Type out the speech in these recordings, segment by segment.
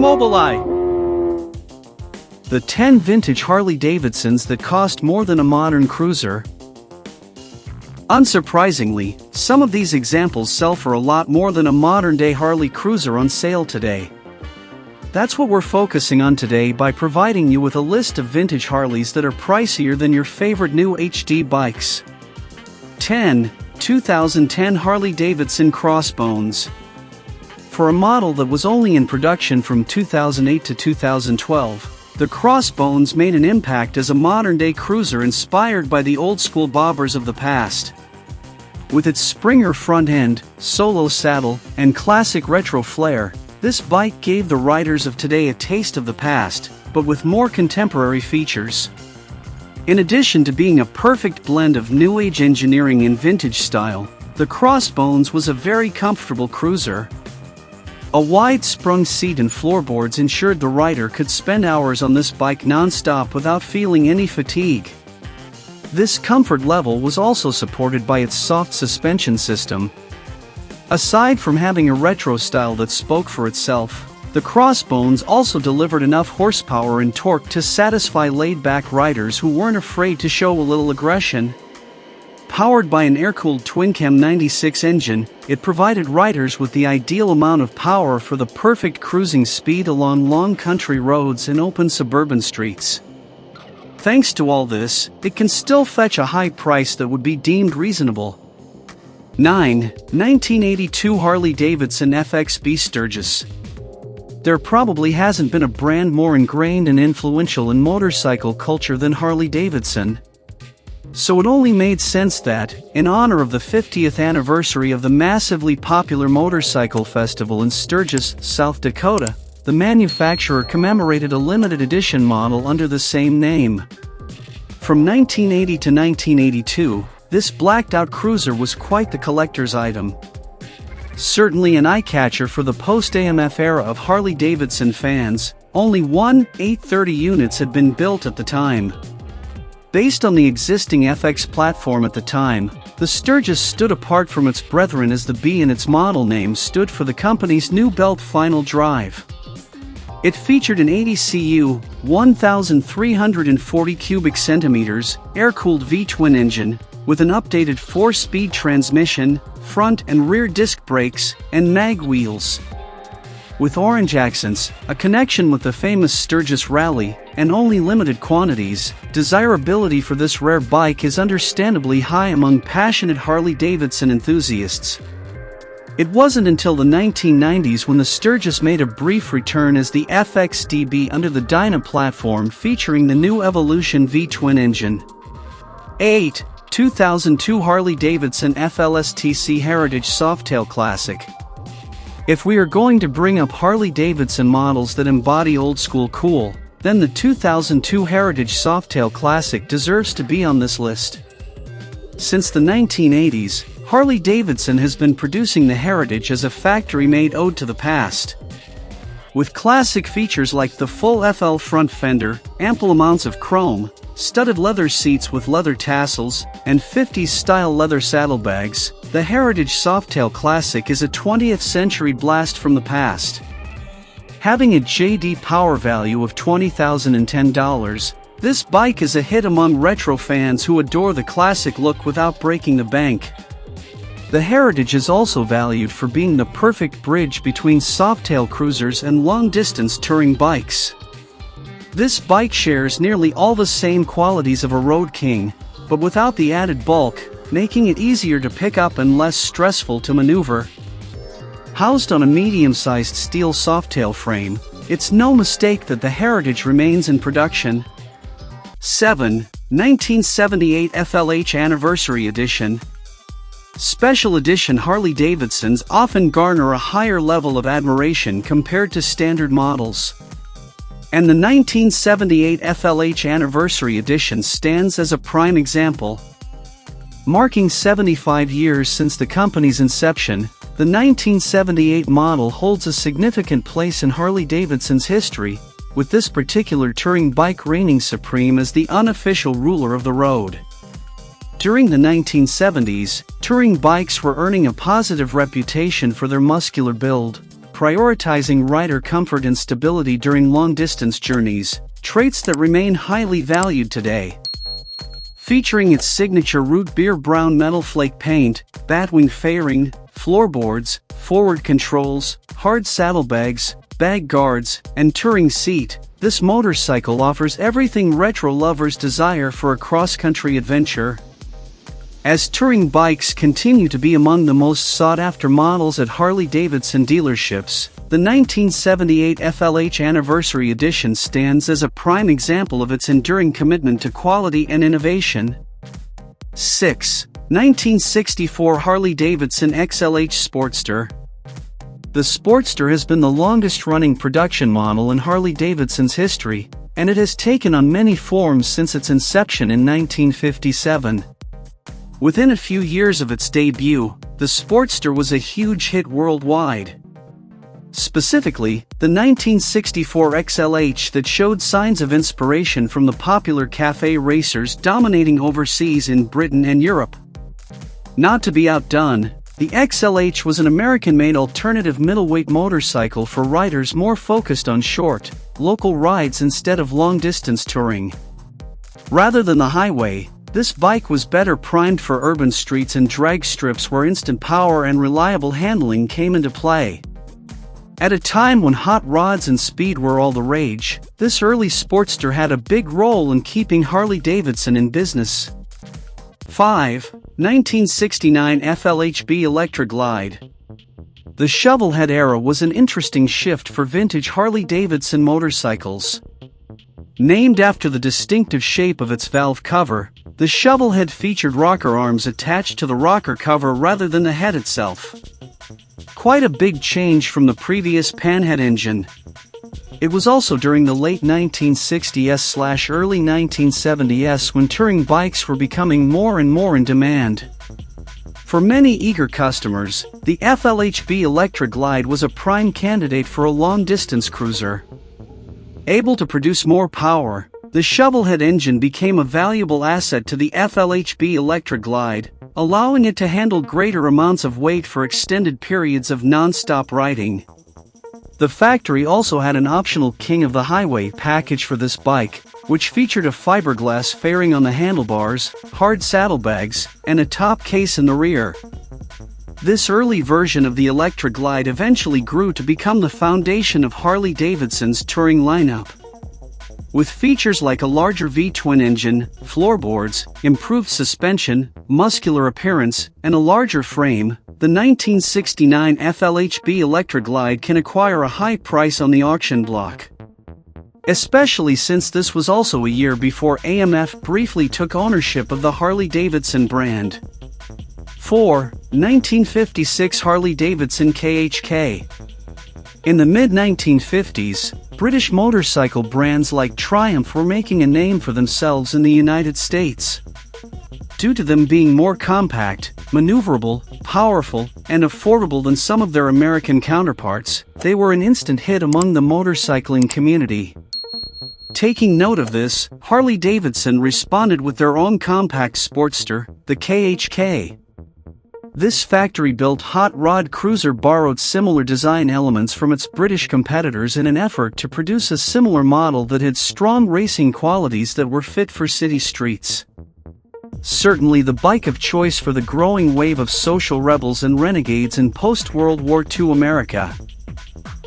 Mobili. The 10 vintage Harley-Davidsons that cost more than a modern cruiser. Unsurprisingly, some of these examples sell for a lot more than a modern-day Harley cruiser on sale today. That's what we're focusing on today by providing you with a list of vintage Harleys that are pricier than your favorite new HD bikes. 10. 2010 Harley-Davidson Crossbones. For a model that was only in production from 2008 to 2012, the Crossbones made an impact as a modern-day cruiser inspired by the old-school bobbers of the past. With its Springer front end, solo saddle, and classic retro flair, this bike gave the riders of today a taste of the past, but with more contemporary features. In addition to being a perfect blend of new-age engineering and vintage style, the Crossbones was a very comfortable cruiser. A wide-sprung seat and floorboards ensured the rider could spend hours on this bike non-stop without feeling any fatigue. This comfort level was also supported by its soft suspension system. Aside from having a retro style that spoke for itself, the Crossbones also delivered enough horsepower and torque to satisfy laid-back riders who weren't afraid to show a little aggression. Powered by an air-cooled twin-cam 96 engine, it provided riders with the ideal amount of power for the perfect cruising speed along long country roads and open suburban streets. Thanks to all this, it can still fetch a high price that would be deemed reasonable. 9. 1982 Harley-Davidson FXB Sturgis. There probably hasn't been a brand more ingrained and influential in motorcycle culture than Harley-Davidson. So it only made sense that, in honor of the 50th anniversary of the massively popular motorcycle festival in Sturgis, South Dakota, the manufacturer commemorated a limited edition model under the same name. From 1980 to 1982, this blacked-out cruiser was quite the collector's item. Certainly an eye-catcher for the post-AMF era of Harley-Davidson fans, only 830 units had been built at the time. Based on the existing FX platform at the time, the Sturgis stood apart from its brethren as the B in its model name stood for the company's new belt final drive. It featured an 80 cu, 1,340 cubic centimeters, air-cooled V-twin engine, with an updated 4-speed transmission, front and rear disc brakes, and mag wheels. With orange accents, a connection with the famous Sturgis Rally, and only limited quantities, desirability for this rare bike is understandably high among passionate Harley-Davidson enthusiasts. It wasn't until the 1990s when the Sturgis made a brief return as the FXDB under the Dyna platform featuring the new Evolution V-twin engine. 8. 2002 Harley-Davidson FLSTC Heritage Softail Classic. If we are going to bring up Harley-Davidson models that embody old-school cool, then the 2002 Heritage Softail Classic deserves to be on this list. Since the 1980s, Harley-Davidson has been producing the Heritage as a factory-made ode to the past. With classic features like the full FL front fender, ample amounts of chrome, studded leather seats with leather tassels, and 50s-style leather saddlebags, the Heritage Softail Classic is a 20th-century blast from the past. Having a JD power value of $20,010, this bike is a hit among retro fans who adore the classic look without breaking the bank. The Heritage is also valued for being the perfect bridge between softail cruisers and long-distance touring bikes. This bike shares nearly all the same qualities of a Road King, but without the added bulk, making it easier to pick up and less stressful to maneuver. Housed on a medium-sized steel softail frame, it's no mistake that the Heritage remains in production. 7. 1978 FLH Anniversary Edition. Special edition Harley-Davidsons often garner a higher level of admiration compared to standard models. And the 1978 FLH Anniversary Edition stands as a prime example. Marking 75 years since the company's inception, the 1978 model holds a significant place in Harley-Davidson's history, with this particular touring bike reigning supreme as the unofficial ruler of the road. During the 1970s, touring bikes were earning a positive reputation for their muscular build, prioritizing rider comfort and stability during long-distance journeys, traits that remain highly valued today. Featuring its signature root beer brown metal flake paint, batwing fairing, floorboards, forward controls, hard saddlebags, bag guards, and touring seat, this motorcycle offers everything retro lovers desire for a cross-country adventure. As touring bikes continue to be among the most sought-after models at Harley-Davidson dealerships, the 1978 FLH Anniversary Edition stands as a prime example of its enduring commitment to quality and innovation. 6. 1964 Harley-Davidson XLH Sportster. The Sportster has been the longest-running production model in Harley-Davidson's history, and it has taken on many forms since its inception in 1957. Within a few years of its debut, the Sportster was a huge hit worldwide. Specifically, the 1964 XLH that showed signs of inspiration from the popular cafe racers dominating overseas in Britain and Europe. Not to be outdone, the XLH was an American-made alternative middleweight motorcycle for riders more focused on short, local rides instead of long-distance touring. Rather than the highway, this bike was better primed for urban streets and drag strips where instant power and reliable handling came into play. At a time when hot rods and speed were all the rage, this early Sportster had a big role in keeping Harley-Davidson in business. 5. 1969 FLHB Electra Glide. The shovelhead era was an interesting shift for vintage Harley-Davidson motorcycles. Named after the distinctive shape of its valve cover, the shovelhead featured rocker arms attached to the rocker cover rather than the head itself. Quite a big change from the previous panhead engine. It was also during the late 1960s/early 1970s when touring bikes were becoming more and more in demand. For many eager customers, the FLHB Electra Glide was a prime candidate for a long-distance cruiser. Able to produce more power, the shovelhead engine became a valuable asset to the FLHB Electra Glide, allowing it to handle greater amounts of weight for extended periods of non-stop riding. The factory also had an optional King of the Highway package for this bike, which featured a fiberglass fairing on the handlebars, hard saddlebags, and a top case in the rear. This early version of the Electra Glide eventually grew to become the foundation of Harley-Davidson's touring lineup. With features like a larger V-twin engine, floorboards, improved suspension, muscular appearance, and a larger frame, the 1969 FLHB Electra Glide can acquire a high price on the auction block. Especially since this was also a year before AMF briefly took ownership of the Harley-Davidson brand. 4. 1956 Harley-Davidson KHK. In the mid-1950s, British motorcycle brands like Triumph were making a name for themselves in the United States. Due to them being more compact, maneuverable, powerful, and affordable than some of their American counterparts, they were an instant hit among the motorcycling community. Taking note of this, Harley-Davidson responded with their own compact Sportster, the KHK. This factory-built hot rod cruiser borrowed similar design elements from its British competitors in an effort to produce a similar model that had strong racing qualities that were fit for city streets. Certainly the bike of choice for the growing wave of social rebels and renegades in post-World War II America.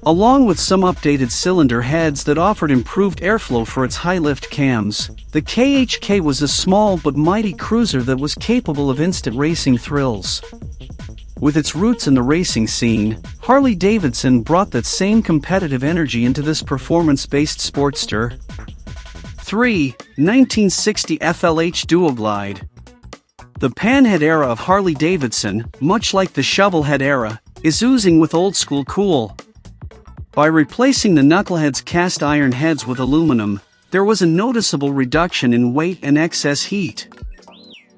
Along with some updated cylinder heads that offered improved airflow for its high-lift cams, the KHK was a small but mighty cruiser that was capable of instant racing thrills. With its roots in the racing scene, Harley-Davidson brought that same competitive energy into this performance-based Sportster. 3. 1960 FLH Duo-Glide. The panhead era of Harley-Davidson, much like the shovelhead era, is oozing with old-school cool. By replacing the knucklehead's cast iron heads with aluminum, there was a noticeable reduction in weight and excess heat.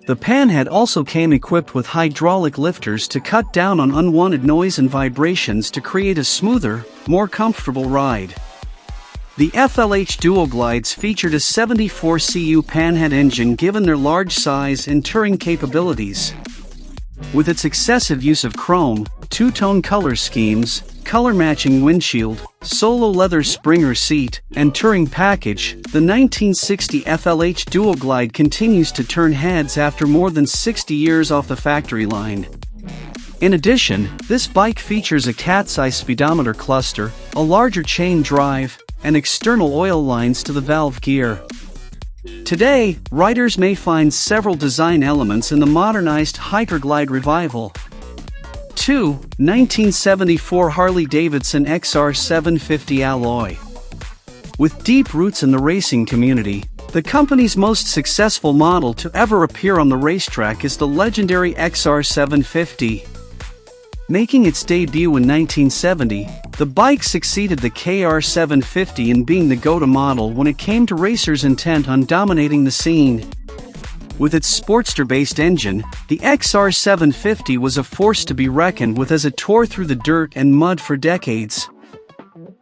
The panhead also came equipped with hydraulic lifters to cut down on unwanted noise and vibrations to create a smoother, more comfortable ride. The FLH Duo-Glides featured a 74 cu panhead engine given their large size and touring capabilities. With its excessive use of chrome, two-tone color schemes, color-matching windshield, solo leather Springer seat, and touring package, the 1960 FLH Duo-Glide continues to turn heads after more than 60 years off the factory line. In addition, this bike features a cat's-eye speedometer cluster, a larger chain drive, and external oil lines to the valve gear. Today, riders may find several design elements in the modernized Hyperglide revival. 2. 1974 Harley-Davidson XR750 alloy. With deep roots in the racing community, the company's most successful model to ever appear on the racetrack is the legendary XR750. Making its debut in 1970, the bike succeeded the KR750 in being the go-to model when it came to racers intent on dominating the scene. With its Sportster-based engine, the XR750 was a force to be reckoned with as it tore through the dirt and mud for decades.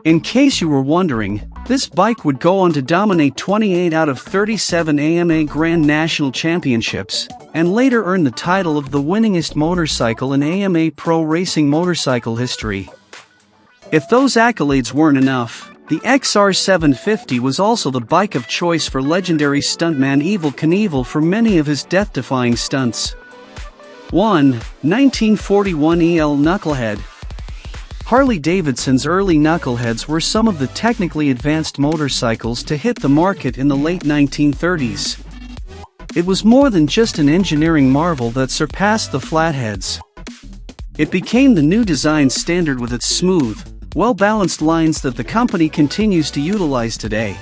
In case you were wondering, this bike would go on to dominate 28 out of 37 AMA Grand National Championships, and later earn the title of the winningest motorcycle in AMA Pro Racing motorcycle history. If those accolades weren't enough, the XR750 was also the bike of choice for legendary stuntman Evel Knievel for many of his death-defying stunts. 1. 1941 EL Knucklehead. Harley-Davidson's early knuckleheads were some of the technically advanced motorcycles to hit the market in the late 1930s. It was more than just an engineering marvel that surpassed the flatheads. It became the new design standard with its smooth, well-balanced lines that the company continues to utilize today.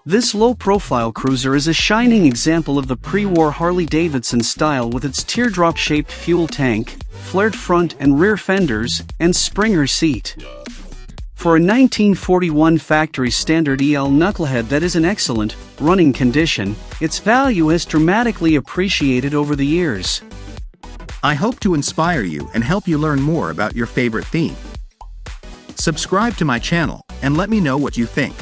This low-profile cruiser is a shining example of the pre-war Harley-Davidson style with its teardrop-shaped fuel tank, flared front and rear fenders, and Springer seat. For a 1941 factory standard EL Knucklehead that is in excellent, running condition, its value has dramatically appreciated over the years. I hope to inspire you and help you learn more about your favorite theme. Subscribe to my channel and let me know what you think.